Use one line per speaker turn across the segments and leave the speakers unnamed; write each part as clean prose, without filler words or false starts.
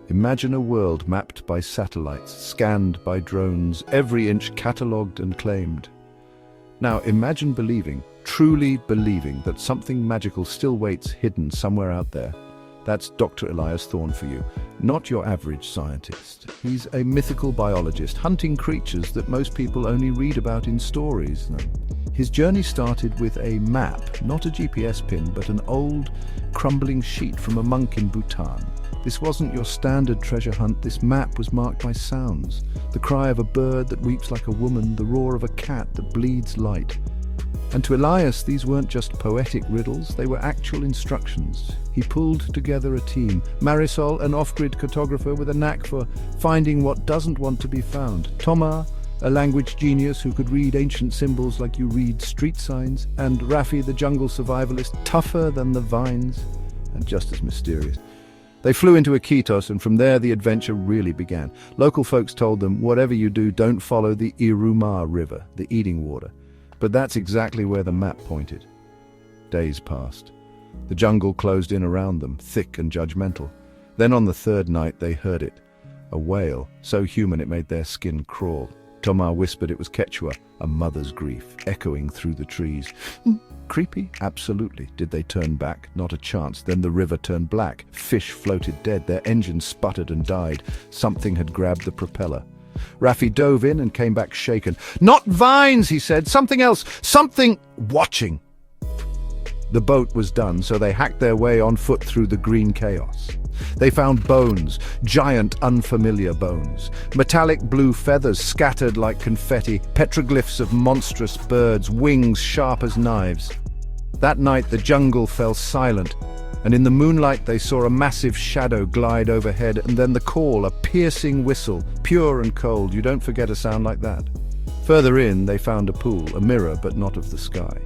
Imagine a world mapped by satellites, scanned by drones, every inch catalogued and claimed. Now imagine believing, truly believing, that something magical still waits hidden somewhere out there. That's Dr. Elias Thorne for you, not your average scientist. He's a mythical biologist, hunting creatures that most people only read about in stories. His journey started with a map, not a GPS pin, but an old, crumbling sheet from a monk in Bhutan. This wasn't your standard treasure hunt. This map was marked by sounds. The cry of a bird that weeps like a woman, the roar of a cat that bleeds light. And to Elias, these weren't just poetic riddles, they were actual instructions. He pulled together a team. Marisol, an off-grid cartographer with a knack for finding what doesn't want to be found. Thomas, a language genius who could read ancient symbols like you read street signs. And Rafi, the jungle survivalist, tougher than the vines and just as mysterious. They flew into Iquitos, and from there the adventure really began. Local folks told them, whatever you do, don't follow the Iruma River, the eating water. But that's exactly where the map pointed. Days passed. The jungle closed in around them, thick and judgmental. Then on the third night they heard it. A wail, so human it made their skin crawl. Thomas whispered it was Quechua, a mother's grief, echoing through the trees. Creepy? Absolutely. Did they turn back? Not a chance. Then the river turned black. Fish floated dead. Their engines sputtered and died. Something had grabbed the propeller. Rafi dove in and came back shaken. Not vines, he said. Something else. Something watching. The boat was done, so they hacked their way on foot through the green chaos. They found bones, giant, unfamiliar bones. Metallic blue feathers scattered like confetti, petroglyphs of monstrous birds, wings sharp as knives. That night the jungle fell silent, and in the moonlight they saw a massive shadow glide overhead, and then the call, a piercing whistle, pure and cold. You don't forget a sound like that. Further in, they found a pool, a mirror, but not of the sky.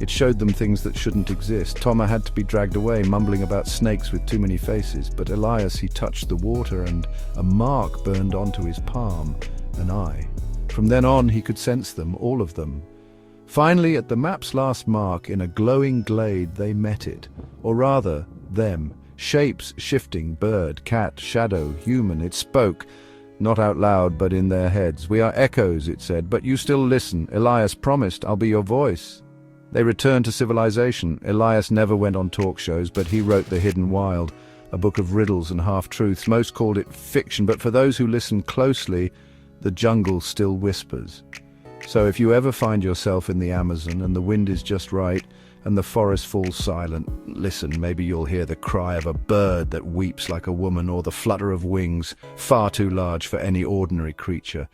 It showed them things that shouldn't exist. Thomas had to be dragged away, mumbling about snakes with too many faces. But Elias, he touched the water, and a mark burned onto his palm, an eye. From then on, he could sense them, all of them. Finally, at the map's last mark, in a glowing glade, they met it. Or rather, them. Shapes shifting, bird, cat, shadow, human. It spoke, not out loud, but in their heads. We are echoes, it said, but you still listen. Elias promised, I'll be your voice. They returned to civilization. Elias never went on talk shows, but he wrote The Hidden Wild, a book of riddles and half-truths. Most called it fiction, but for those who listen closely, the jungle still whispers. So if you ever find yourself in the Amazon and the wind is just right and the forest falls silent, listen, maybe you'll hear the cry of a bird that weeps like a woman, or the flutter of wings, far too large for any ordinary creature.